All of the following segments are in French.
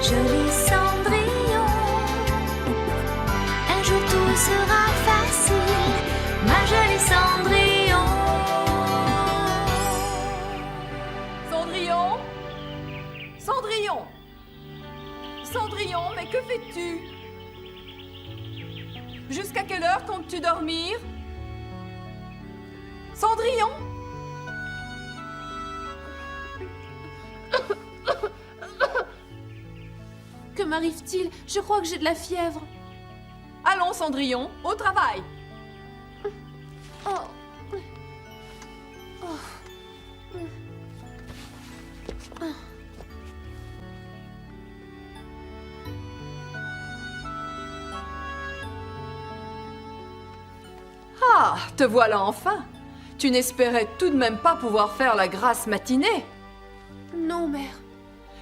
Joli Cendrillon, un jour tout sera facile, ma jolie Cendrillon. Cendrillon? Cendrillon? Cendrillon, mais que fais-tu? Jusqu'à quelle heure comptes-tu dormir? Cendrillon? Que m'arrive-t-il? Je crois que j'ai de la fièvre. Allons, Cendrillon, au travail. Oh. Ah, te voilà enfin. Tu n'espérais tout de même pas pouvoir faire la grasse matinée. Non, mère.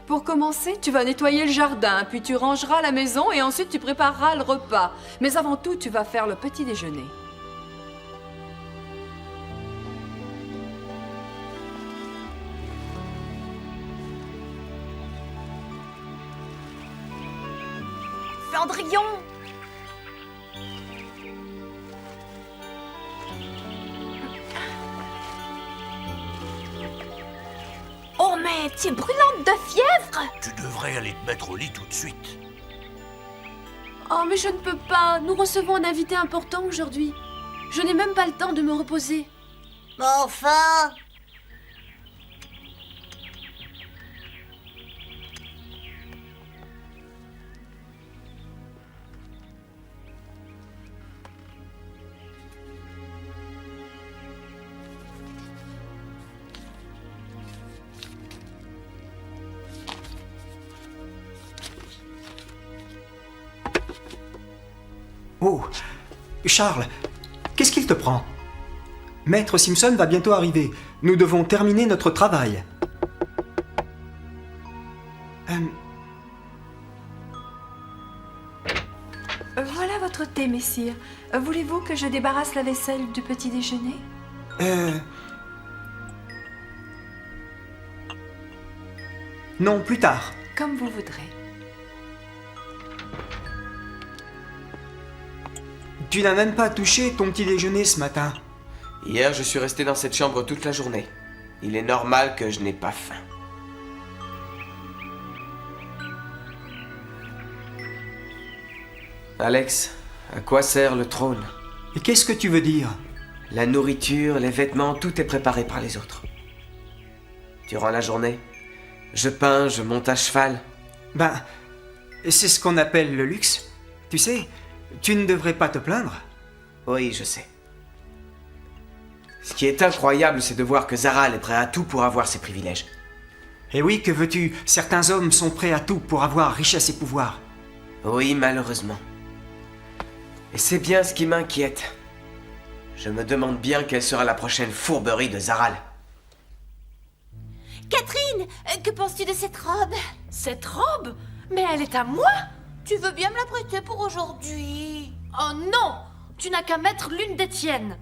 Pour commencer, tu vas nettoyer le jardin, puis tu rangeras la maison et ensuite tu prépareras le repas. Mais avant tout, tu vas faire le petit déjeuner. Cendrillon! Oh, mais tu es brûlante de fièvre! Tu devrais aller te mettre au lit tout de suite. Oh, mais je ne peux pas. Nous recevons un invité important aujourd'hui. Je n'ai même pas le temps de me reposer. Mais enfin! Oh, Charles, qu'est-ce qu'il te prend? Maître Simpson va bientôt arriver. Nous devons terminer notre travail. Voilà votre thé, messire. Voulez-vous que je débarrasse la vaisselle du petit déjeuner? Non, plus tard. Comme vous voudrez. Tu n'as même pas touché ton petit déjeuner ce matin. Hier, je suis resté dans cette chambre toute la journée. Il est normal que je n'ai pas faim. Alex, à quoi sert le trône? Et qu'est-ce que tu veux dire? La nourriture, les vêtements, tout est préparé par les autres. Durant la journée, je peins, je monte à cheval. Ben, c'est ce qu'on appelle le luxe. Tu sais, tu ne devrais pas te plaindre. Oui, je sais. Ce qui est incroyable, c'est de voir que Zaral est prêt à tout pour avoir ses privilèges. Et oui, que veux-tu? Certains hommes sont prêts à tout pour avoir richesse et pouvoir. Oui, malheureusement. Et c'est bien ce qui m'inquiète. Je me demande bien quelle sera la prochaine fourberie de Zaral. Catherine, que penses-tu de cette robe? Cette robe? Mais elle est à moi? Tu veux bien me la prêter pour aujourd'hui? Oh non! Tu n'as qu'à mettre l'une des tiennes.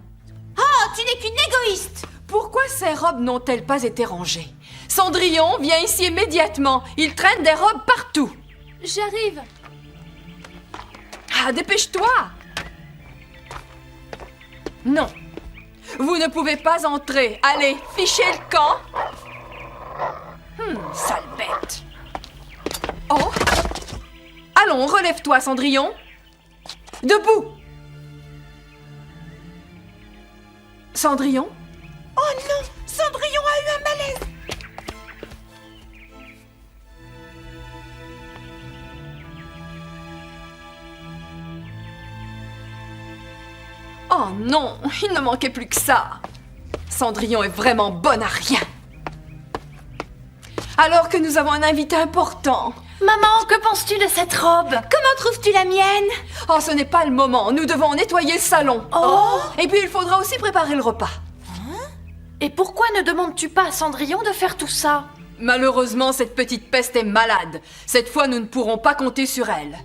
Oh, tu n'es qu'une égoïste! Pourquoi ces robes n'ont-elles pas été rangées? Cendrillon, viens ici immédiatement. Il traîne des robes partout. J'arrive. Ah, dépêche-toi! Non. Vous ne pouvez pas entrer. Allez, fichez le camp. Sale bête. Oh! Allons, relève-toi, Cendrillon. Debout! Cendrillon? Oh non, Cendrillon a eu un malaise! Oh non, il ne manquait plus que ça. Cendrillon est vraiment bonne à rien. Alors que nous avons un invité important. Maman, que penses-tu de cette robe? Comment trouves-tu la mienne? Oh, ce n'est pas le moment. Nous devons nettoyer le salon. Oh! Et puis il faudra aussi préparer le repas. Et pourquoi ne demandes-tu pas à Cendrillon de faire tout ça? Malheureusement, cette petite peste est malade. Cette fois, nous ne pourrons pas compter sur elle.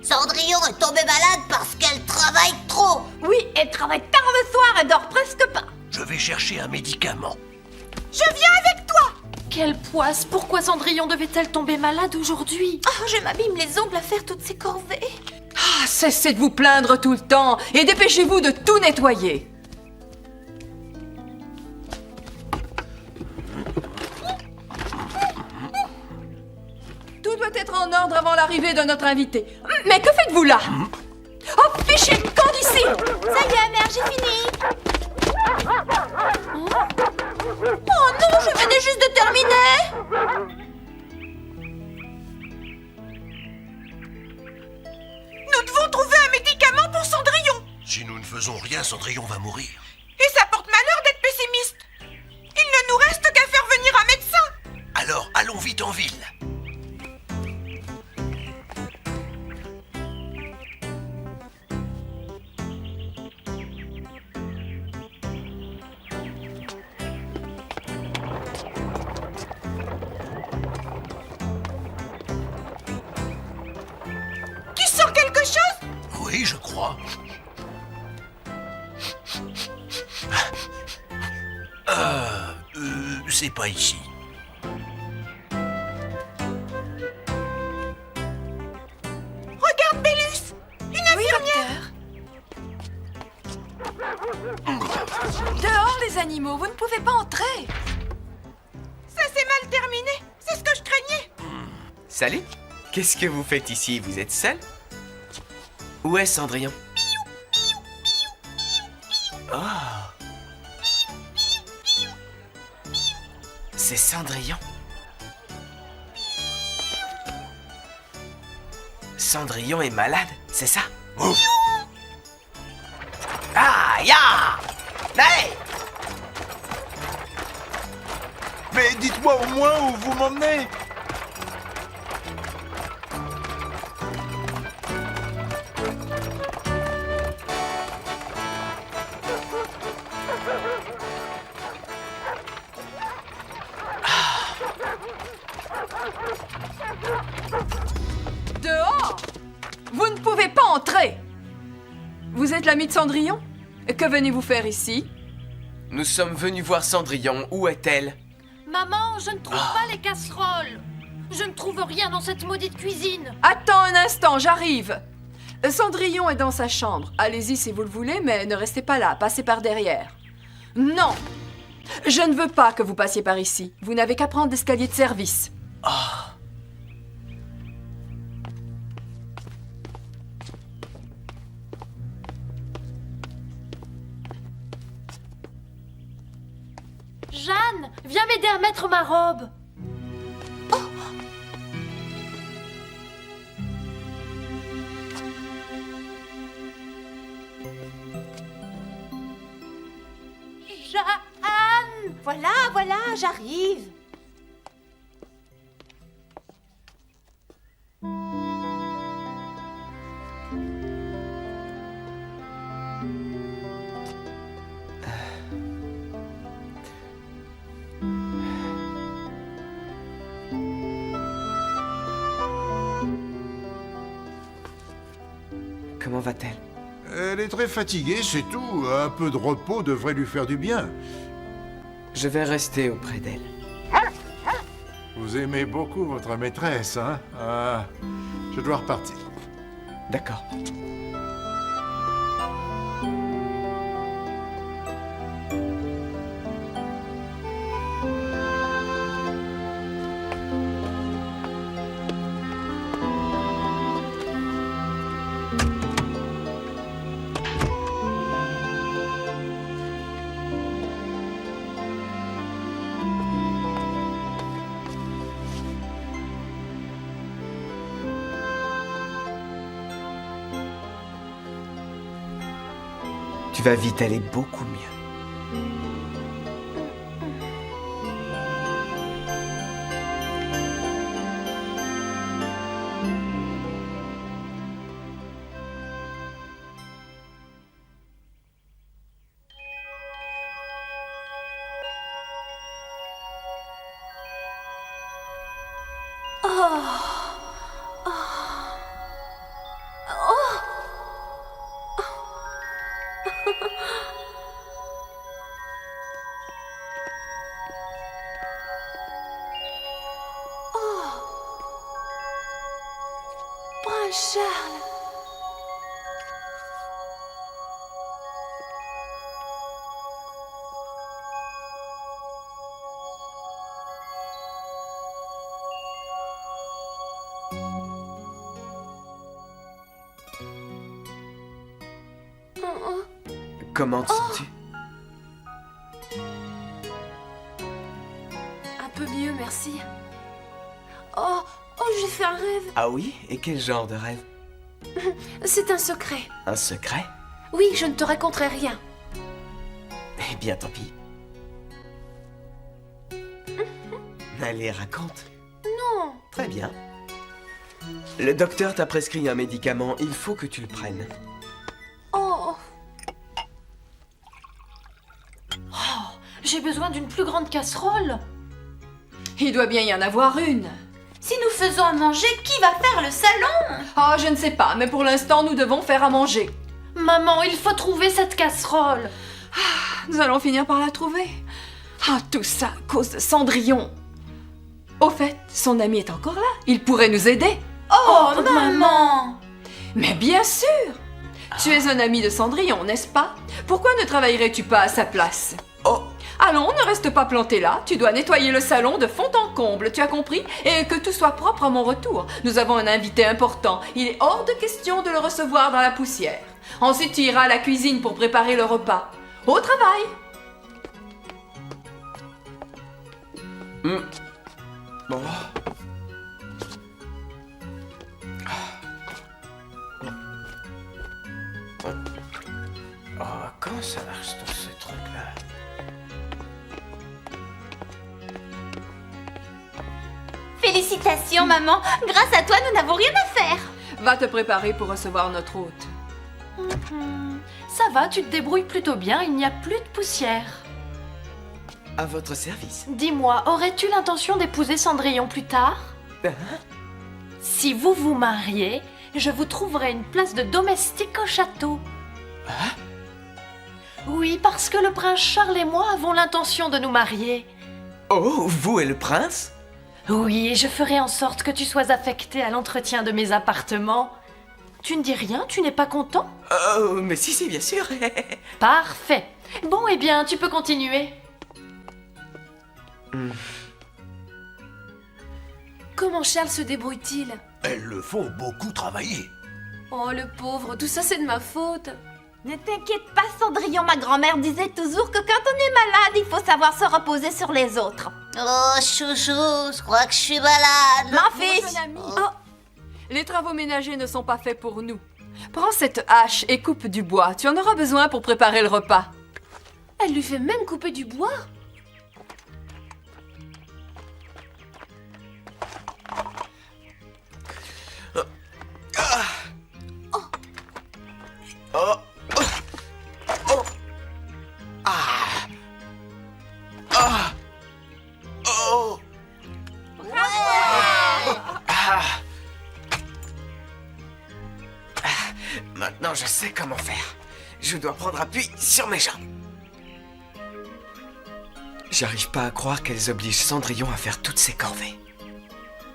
Cendrillon est tombée malade parce qu'elle travaille trop. Oui, elle travaille tard le soir et dort presque pas. Je vais chercher un médicament. Je viens avec toi. Quelle poisse! Pourquoi Cendrillon devait-elle tomber malade aujourd'hui? Oh, je m'abîme les ongles à faire toutes ces corvées. Ah, cessez de vous plaindre tout le temps et dépêchez-vous de tout nettoyer. Tout doit être en ordre avant l'arrivée de notre invité. Mais que faites-vous là? Oh, fichez le camp d'ici! Ça y est, mère, j'ai fini. Oh non, je venais juste de terminer. Nous devons trouver un médicament pour Cendrillon. Si nous ne faisons rien, Cendrillon va mourir. Et ça porte malheur d'être pessimiste. Il ne nous reste qu'à faire venir un médecin. Alors, allons vite en ville. Tu sens quelque chose? Oui, je crois. C'est pas ici. Regarde, Bélus. Une infirmière. Dehors, les animaux, vous ne pouvez pas entrer. Ça s'est mal terminé. C'est ce que je craignais. Salut. Qu'est-ce que vous faites ici? Vous êtes seul? Où est Cendrillon? Oh. C'est Cendrillon. Cendrillon est malade, c'est ça? Ouf. Ah, ya! Hey! Mais dites-moi au moins où vous m'emmenez. Dehors! Vous ne pouvez pas entrer! Vous êtes l'ami de Cendrillon? Que venez-vous faire ici? Nous sommes venus voir Cendrillon. Où est-elle? Maman, je ne trouve pas les casseroles. Je ne trouve rien dans cette maudite cuisine. Attends un instant, j'arrive. Cendrillon est dans sa chambre. Allez-y si vous le voulez, mais ne restez pas là, passez par derrière. Non! Je ne veux pas que vous passiez par ici. Vous n'avez qu'à prendre l'escalier de service. Jeanne, viens m'aider à mettre ma robe. Jeanne! Voilà, voilà, j'arrive. Comment va-t-elle? Elle est très fatiguée, c'est tout. Un peu de repos devrait lui faire du bien. Je vais rester auprès d'elle. Vous aimez beaucoup votre maîtresse, hein? Je dois repartir. D'accord. Tu vas vite aller beaucoup mieux. Charles. Comment te sens-tu? Un peu mieux, merci. Oh, j'ai fait un rêve. Ah oui? Et quel genre de rêve? C'est un secret. Un secret? Oui, je ne te raconterai rien. Eh bien, tant pis. Allez, raconte. Non. Très bien. Le docteur t'a prescrit un médicament, il faut que tu le prennes. Oh. J'ai besoin d'une plus grande casserole. Il doit bien y en avoir une. Si nous faisons à manger, qui va faire le salon? Oh, je ne sais pas, mais pour l'instant, nous devons faire à manger. Maman, il faut trouver cette casserole. Nous allons finir par la trouver. Ah, tout ça à cause de Cendrillon. Au fait, son ami est encore là. Il pourrait nous aider. Oh, maman! Mais bien sûr! Tu es un ami de Cendrillon, n'est-ce pas? Pourquoi ne travaillerais-tu pas à sa place? Oh! Allons, ne reste pas planté là. Tu dois nettoyer le salon de fond en comble, tu as compris? Et que tout soit propre à mon retour. Nous avons un invité important. Il est hors de question de le recevoir dans la poussière. Ensuite, tu iras à la cuisine pour préparer le repas. Au travail! Bon. Oh, comment ça marche tout ce truc-là? Félicitations, maman. Grâce à toi, nous n'avons rien à faire. Va te préparer pour recevoir notre hôte. Ça va, tu te débrouilles plutôt bien, il n'y a plus de poussière. À votre service. Dis-moi, aurais-tu l'intention d'épouser Cendrillon plus tard? Si vous vous mariez, je vous trouverai une place de domestique au château. Oui, parce que le prince Charles et moi avons l'intention de nous marier. Oh, vous et le prince? Oui, et je ferai en sorte que tu sois affecté à l'entretien de mes appartements. Tu ne dis rien? Tu n'es pas content? Oh, mais si, bien sûr. Parfait. Bon, eh bien, tu peux continuer. Comment Charles se débrouille-t-il? Elles le font beaucoup travailler. Oh, le pauvre, tout ça c'est de ma faute. Ne t'inquiète pas, Cendrillon. Ma grand-mère disait toujours que quand on est malade, il faut savoir se reposer sur les autres. Oh, chouchou, je crois que je suis malade. Mon fils! Mon ami. Les travaux ménagers ne sont pas faits pour nous. Prends cette hache et coupe du bois. Tu en auras besoin pour préparer le repas. Elle lui fait même couper du bois? Maintenant, je sais comment faire. Je dois prendre appui sur mes jambes. J'arrive pas à croire qu'elles obligent Cendrillon à faire toutes ces corvées.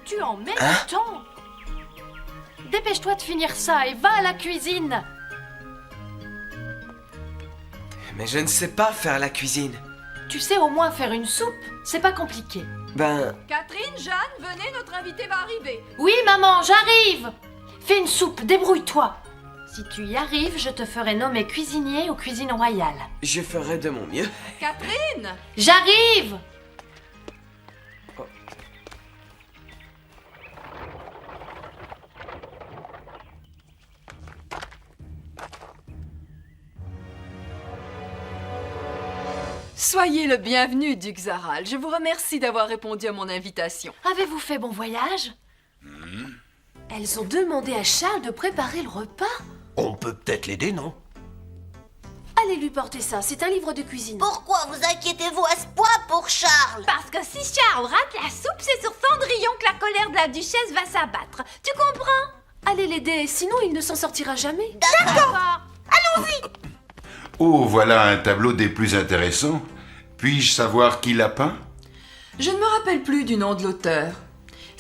Tu en mets du temps. Dépêche-toi de finir ça et va à la cuisine. Mais je ne sais pas faire la cuisine. Tu sais au moins faire une soupe, c'est pas compliqué. Ben, Catherine, Jeanne, venez, notre invité va arriver. Oui, maman, j'arrive. Fais une soupe, débrouille-toi. Si tu y arrives, je te ferai nommer cuisinier aux cuisines royales. je ferai de mon mieux. Catherine! J'arrive! Soyez le bienvenu, Duc Zaral. Je vous remercie d'avoir répondu à mon invitation. Avez-vous fait bon voyage? Elles ont demandé à Charles de préparer le repas. On peut peut-être l'aider, non? Allez lui porter ça, c'est un livre de cuisine. Pourquoi vous inquiétez-vous à ce point pour Charles? Parce que si Charles rate la soupe, c'est sur Cendrillon que la colère de la duchesse va s'abattre. Tu comprends? Allez l'aider, sinon il ne s'en sortira jamais. D'accord. Oh, voilà un tableau des plus intéressants. Puis-je savoir qui l'a peint? Je ne me rappelle plus du nom de l'auteur.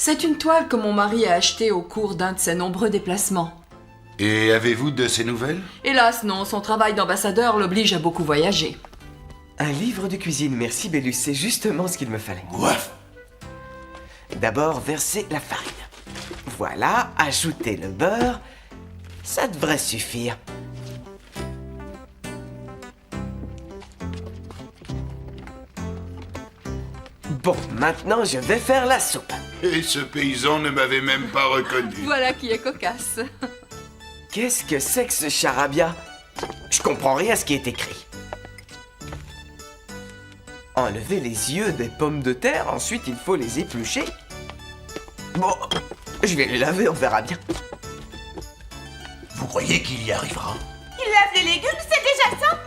C'est une toile que mon mari a achetée au cours d'un de ses nombreux déplacements. Et avez-vous de ces nouvelles? Hélas, non, son travail d'ambassadeur l'oblige à beaucoup voyager. Un livre de cuisine, merci Bélus, c'est justement ce qu'il me fallait. Ouaf. D'abord, verser la farine. Voilà, ajouter le beurre. Ça devrait suffire. Bon, maintenant je vais faire la soupe. Et ce paysan ne m'avait même pas reconnu. Voilà qui est cocasse. Qu'est-ce que c'est que ce charabia? Je comprends rien à ce qui est écrit. Enlever les yeux des pommes de terre, ensuite il faut les éplucher. Bon, je vais les laver, on verra bien. Vous croyez qu'il y arrivera? Il lave les légumes, c'est déjà ça.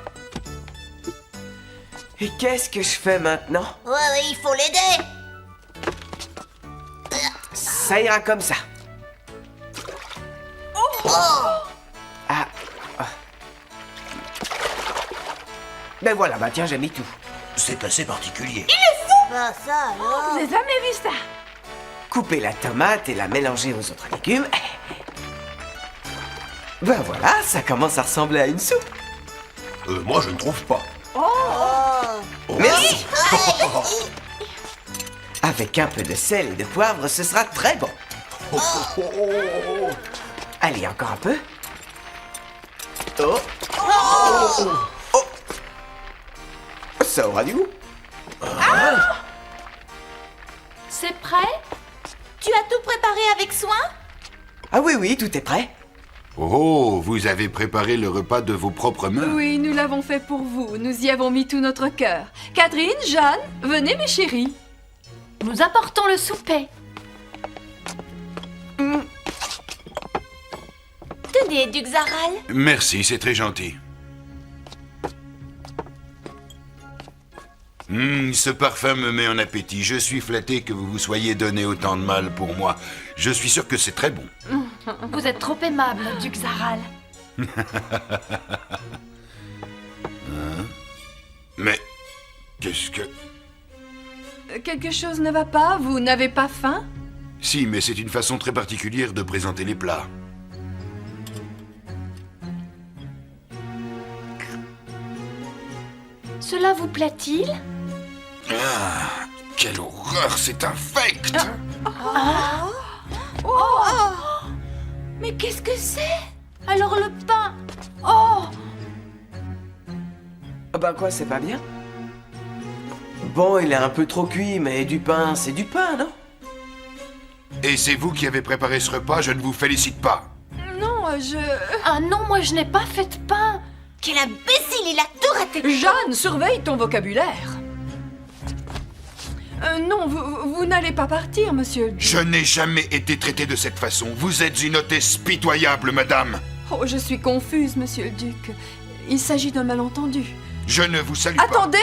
Et qu'est-ce que je fais maintenant? Ouais, il faut l'aider. Ça ira comme ça. Ah. Ben voilà, bah tiens, j'ai mis tout. C'est assez particulier. Bah ça alors. J'ai jamais vu ça. Couper la tomate et la mélanger aux autres légumes. Ben voilà, ça commence à ressembler à une soupe. Moi, je ne trouve pas. Merci. Avec un peu de sel et de poivre, ce sera très bon. Allez, encore un peu. Oh. Oh. Ça aura du goût. C'est prêt? Tu as tout préparé avec soin? Ah oui, oui, tout est prêt. Oh, vous avez préparé le repas de vos propres mains. Oui, nous l'avons fait pour vous. Nous y avons mis tout notre cœur. Catherine, Jeanne, venez mes chéris. Nous apportons le souper. Tenez, Duc Zaral. Merci, c'est très gentil. Ce parfum me met en appétit. Je suis flatté que vous vous soyez donné autant de mal pour moi. Je suis sûr que c'est très bon. Vous êtes trop aimable, Duc Zaral. Mais qu'est-ce que... Quelque chose ne va pas? Vous n'avez pas faim? Si, mais c'est une façon très particulière de présenter les plats. Cela vous plaît-il? Ah, quelle horreur, c'est infect! Mais qu'est-ce que c'est? Alors le pain? Oh! Ben quoi, c'est pas bien? Bon, il est un peu trop cuit, mais du pain, c'est du pain, non? Et c'est vous qui avez préparé ce repas, je ne vous félicite pas. Non, Ah non, moi je n'ai pas fait de pain. Quel imbécile, il a tout raté. Jeanne, surveille ton vocabulaire. Non, vous n'allez pas partir, monsieur. Je n'ai jamais été traité de cette façon. Vous êtes une hôtesse pitoyable, madame. Oh, je suis confuse, monsieur le duc. Il s'agit d'un malentendu. Je ne vous salue pas. Attendez!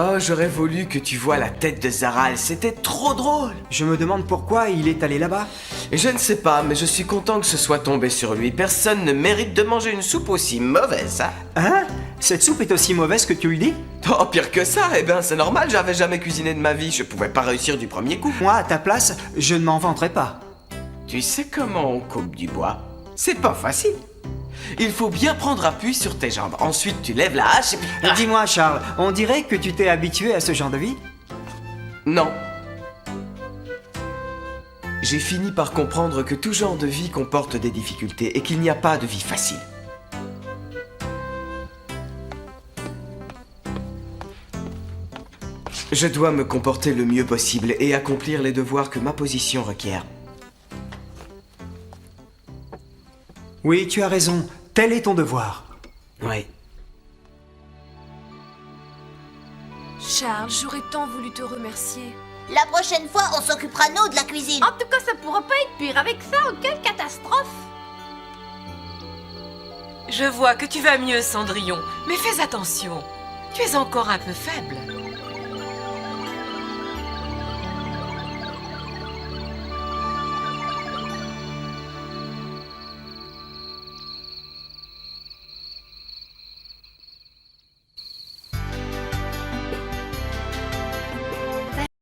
Oh, j'aurais voulu que tu vois la tête de Zaral, c'était trop drôle. Je me demande pourquoi il est allé là-bas. Et je ne sais pas, mais je suis content que ce soit tombé sur lui. Personne ne mérite de manger une soupe aussi mauvaise, hein? Hein? Cette soupe est aussi mauvaise que tu le dis? Oh, pire que ça, eh ben c'est normal, j'avais jamais cuisiné de ma vie, je pouvais pas réussir du premier coup. Moi, à ta place, je ne m'en vanterai pas. Tu sais comment on coupe du bois? C'est pas facile. Il faut bien prendre appui sur tes jambes. Ensuite, tu lèves la hache et puis... Dis-moi, Charles, on dirait que tu t'es habitué à ce genre de vie? Non. J'ai fini par comprendre que tout genre de vie comporte des difficultés et qu'il n'y a pas de vie facile. Je dois me comporter le mieux possible et accomplir les devoirs que ma position requiert. Oui, tu as raison. Tel est ton devoir. Oui. Charles, j'aurais tant voulu te remercier. La prochaine fois, on s'occupera nous de la cuisine. En tout cas, ça pourra pas être pire. Avec ça, quelle catastrophe. Je vois que tu vas mieux, Cendrillon, mais fais attention. Tu es encore un peu faible.